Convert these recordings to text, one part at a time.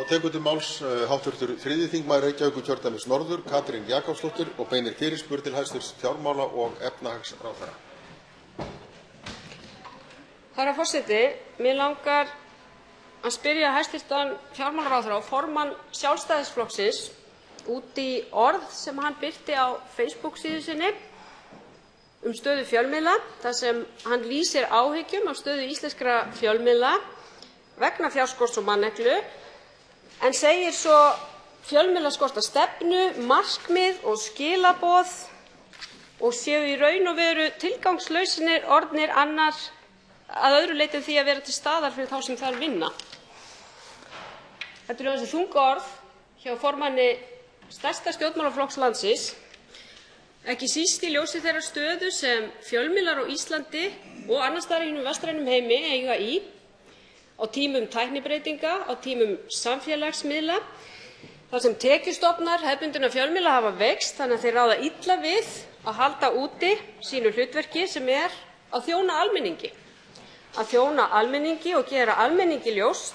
Þá tekur til máls hv. 3. þingmaður Reykjavíkurkjördæmis norður, Katrín Jakobsdóttir, og beinir fyrirspurn til hæstv. fjármála- og efnahagsráðherra. Herra forseti, mér langar að spyrja hæstv. fjármálaráðherra og formann Sjálfstæðisflokksins út í orð sem hann birti á Facebook-síðu sinni stöðu fjölmiðla, þar sem hann lýsir áhyggjum af stöðu íslenskra fjölmiðla vegna fjárskorts og manneklu, en segir svo fjölmiðla skorta stefnu, markmið og skilaboð og séu í raun og veru tilgangslausir orðnir að öðru leyti en því að vera til staðar fyrir þá sem þar vinna. Þetta eru þessi þung orð hjá formanni stærsta stjórnmálaflokks landsins, ekki síst í ljósi þeirrar stöðu sem fjölmiðlar á Íslandi og annars staðar í hinum vestrænum heimi eiga í á tímum tæknibreytinga, á tímum samfélagsmiðla, þar sem tekjustofnar hefðbundinna fjölmiðla hafa veikst þannig að þeir ráða illa við að halda úti sínu hlutverki sem er að þjóna almenningi og gera almenningi ljóst,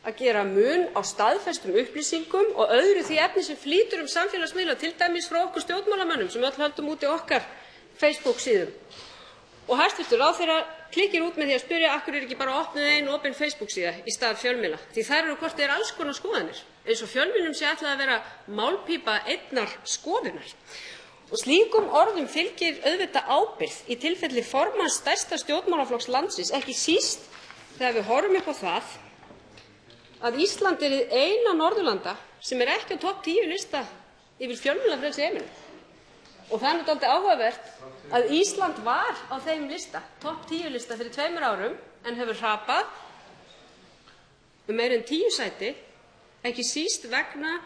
að gera mun á staðfestum upplýsingum og öðru því efni sem flýtur samfélagsmiðla, til dæmis frá okkur stjórnmálamönnum sem öll höldum úti okkar Facebook-síðum. Og hæstv. ráðherra klikkir út með því að spyrja af hverju ekki bara opnuð ein opin Facebook-síða í stað fjölmiðla, því þær eru hvort eð er alls konar skoðanir, eins og fjölmiðlum sé ætlað að vera málpípa einnar skoðunar. Og slíkum orðum fylgir auðvitað ábyrgð í tilfelli formanns stærsta stjórnmálaflokks landsins, ekki síst þegar við horfum upp á það að Ísland er hið eina Norðurlanda sem er ekki á topp 10 lista yfir fjölmiðlafrelsi í heiminum. Og það er dálítið áhugavert að Ísland var á þeim lista, topp 10 lista, fyrir 2 árum, en hefur hrapað meira en 10 sæti, ekki síst vegna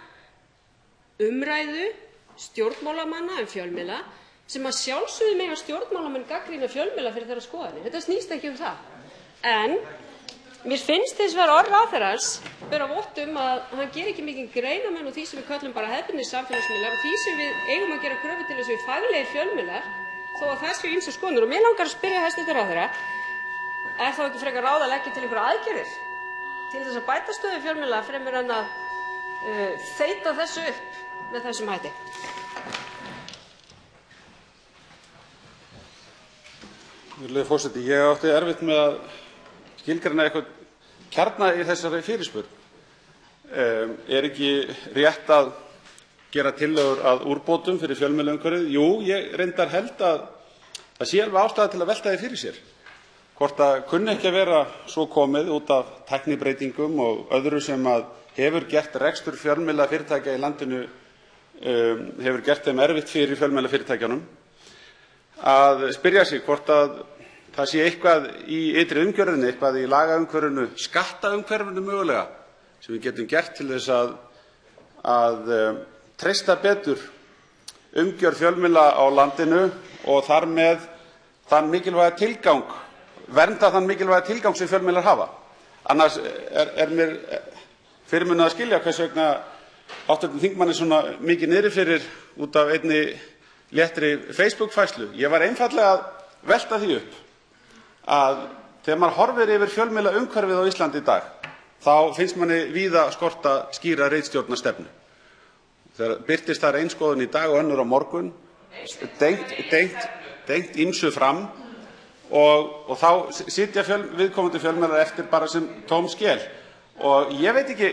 umræðu stjórnmálamanna fjölmiðla, sem að sjálfsögðu mega stjórnmálamenn gagnrýna fjölmiðla fyrir þeirra skoðanir. Þetta snýst ekki það. En mér finnst hins vegar orð ráðherrans bera vott að hann geri ekki mikinn greinarmun á því sem við köllum bara hefðbundnir samfélagsmiðlar og því sem við eigum að gera kröfu til þess að við faglegir fjölmiðlar, þó að það séu ýmsar skoðanir. Og mig langar að spyrja hæstv. ráðherra, er þá ekki frekar ráð að leggja til einhverjar aðgerðir til þess að bæta stöðu fjölmiðla fremur en að þeyta þessu upp með þessum hætti? Virðulegi forseti, ég átti erfitt með að skilgreina eitthvað kjarna í þessari fyrirspurn. Er ekki rétt að gera tillögur að úrbótum fyrir fjölmiðlaumhverfið? Jú, ég reyndar held að það sé alveg ástæða til að velta því fyrir sér. Hvort það kunni ekki að vera svo komið út af tæknibreytingum og öðru sem að hefur gert rekstur fjölmiðlafyrirtækja í landinu, hefur gert þeim erfitt fyrir fjölmiðlafyrirtækjunum, að spyrja sig hvort að það sé eitthvað í ytri umgjörðinni, eitthvað í lagaumhverfinu, skattaumhverfinu mögulega, sem við getum gert til þess að treysta betur umgjörð fjölmiðla á landinu og þar með þann mikilvæga tilgang, vernda þann mikilvæga tilgang sem fjölmiðlar hafa. Annars er mér fyrirmunað að skilja hvers vegna hv. þingmanni svona mikið niðri fyrir út af einni léttri Facebook-færslu. Ég var einfaldlega að velta því upp að þegar maður horfir yfir fjölmiðlaumhverfið á Íslandi í dag, þá finnst manni víða skorta skýra ritstjórnarstefnu. Þegar birtist þar ein skoðun í dag og önnur á morgun, tengt ýmsu fram, og þá sitja viðkomandi fjölmiðlar eftir bara sem tóm skel. Og ég veit ekki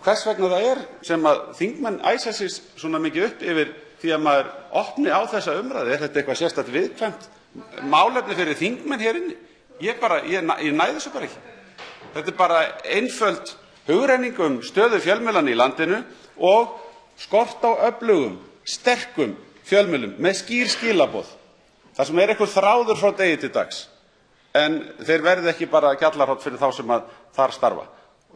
hvers vegna það er sem að þingmenn æsa sig svona mikið upp yfir því að maður opni á þessa umræðu. Er þetta eitthvað sérstakt viðkvæmt málefni fyrir þingmenn hér inni? Ég næ þessu bara ekki. Þetta er bara einföld hugrenning stöðu fjölmiðlanna í landinu og skort á öflugum, sterkum fjölmiðlum með skýr skilaboð. Það sem er eitthvað þráður frá degi til dags. En þeir verði ekki bara gjallarhorn fyrir þá sem að þar starfa.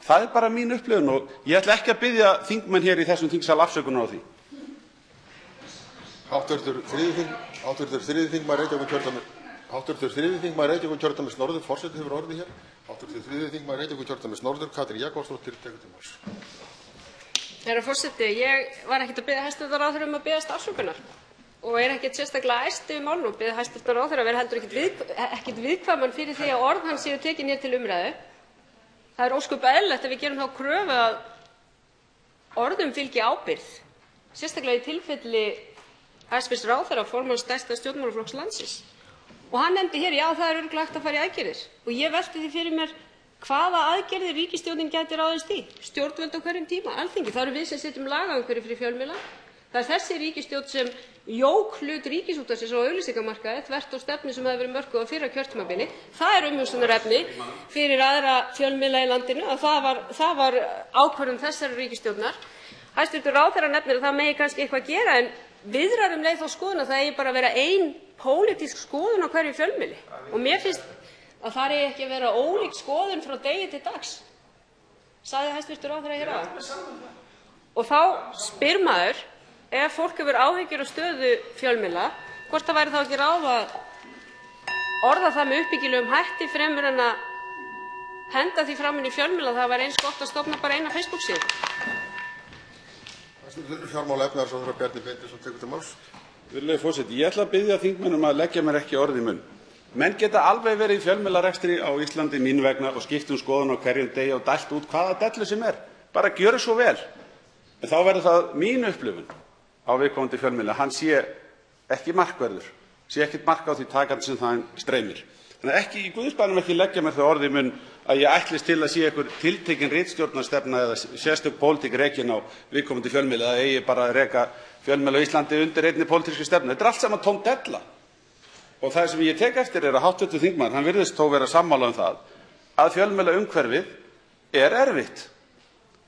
Það er bara mín upplifun og ég ætla ekki að biðja þingmenn hér í þessum þingsal afsökunar á því. Hv. 3. þingmaður Reykjavíkurkjördæmis norður, forseti hefur orðið hér. Hv. 3. þingmaður Reykjavíkurkjördæmis norður, Katrín Jakobsdóttir, tekur til máls. Herra forseti, ég var ekkert að biðja hæstv. ráðherra að biðjast afsökunar og er ekkert sérstaklega æst yfir málinu og biðja hæstv. ráðherra að vera heldur ekkert viðkvæman fyrir því að orð hans séu tekin hér til umræðu. Það er ósköp eðlilegt að við gerum þá kröfu að orðum fylgi ábyrgð, sérstaklega í tilfelli hæstv. Ráðherra, formanns stærsta stjórnmálaflokks landsins. Og hann nefndi hér, já, það er örugglega hægt að fara í aðgerðir. Og ég velti því fyrir mér hvaða aðgerðir ríkisstjórnin gæti ráðist í, stjórnvöld á hverjum tíma, Alþingi. Það eru við sem setjum lagaumhverfi fyrir fjölmiðla. Það er þessi ríkisstjórn sem jók hlut Ríkisútvarpsins á auglýsingamarkaði þvert á stefnu sem hefði verið mörkuð á fyrra kjörtímabili. Það er umhugsunarefni fyrir aðra fjölmiðla í landinu að það var ákvörðun þessarar ríkisstjórnar. Hæstv. ráðherra nefnir að það megi kannski eitthvað gera, en viðrar leið þá skoðun að það eigi bara að vera ein pólitísk skoðun á hverju fjölmiðli. Og mér finnst að það eigi ekki að vera ólík skoðun frá degi til dags, sagði hæstv. ráðherra hér áðan. Og þá spyr maður, ef fólk hefur áhyggjur af stöðu fjölmiðla, hvort það væri þá ekki ráð að orða það með uppbyggilegum hætti fremur en að henda því fram inn í fjölmiðla að það væri eins gott að stofna bara eina Facebook-síðu. Fjármála- og efnahagsráðherra Bjarni Benediktsson tekur til máls. Virðulegi forseti, ég ætla að biðja þingmenn að leggja mér ekki orð í munn. Menn geta alveg verið í fjölmiðlarekstri á Íslandi mín vegna og skipt skoðun á hverjum degi og dælt út hvaða dellu sem er. Bara gjöru svo vel. En þá verður það mín upplifun á viðkomandi fjölmiðla, hann sé ekki markverður, sé ekkert mark á því takandi sem það streymir. Þannig að ekki í guðspænum ekki leggja mér þau orð í munn að ég ætlist til að sé einhver tiltekin ritstjórnarstefna eða sérstök pólitík rekin á viðkomandi fjölmiðla, að eigi bara að reka fjölmiðla á Íslandi undir einni pólitískri stefnu. Þetta er allt saman tóm della. Og það sem ég tek eftir er að hv. þingmaður, hann virðist þó vera sammála það að fjölmiðlaumhverfið er erfitt.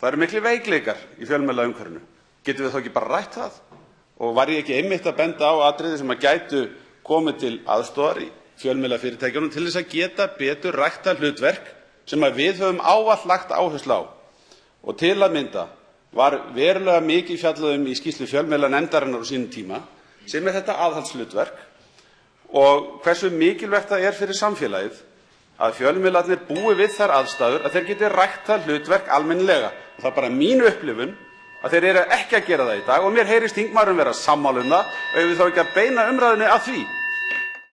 Það eru miklir veikleikar í fjölmiðlaumhverfinu. Getum við þá ekki bara rætt það? Og var ég ekki einmitt að benda á atriði sem að gætu komið til aðstoðar í fjölmiðlafyrirtækjunum til þess að geta betur ræktað hlutverk sem að við höfum ávallt lagt áherslu á. Og til að mynda var verulega mikið fjallað í skýrslu fjölmiðlanefndarinnar á sínum tíma, sem er þetta aðhaldshlutverk og hversu mikilvægt það er fyrir samfélagið að fjölmiðlarnir búi við þær aðstæður að þeir geti ræktað hlutverk almennilega. Það er bara mín upplifun að þeir eru ekki að gera það í dag og mér heyrist þingmaðurinn vera sammála það og ef við þá ekki að beina umræðunni að því.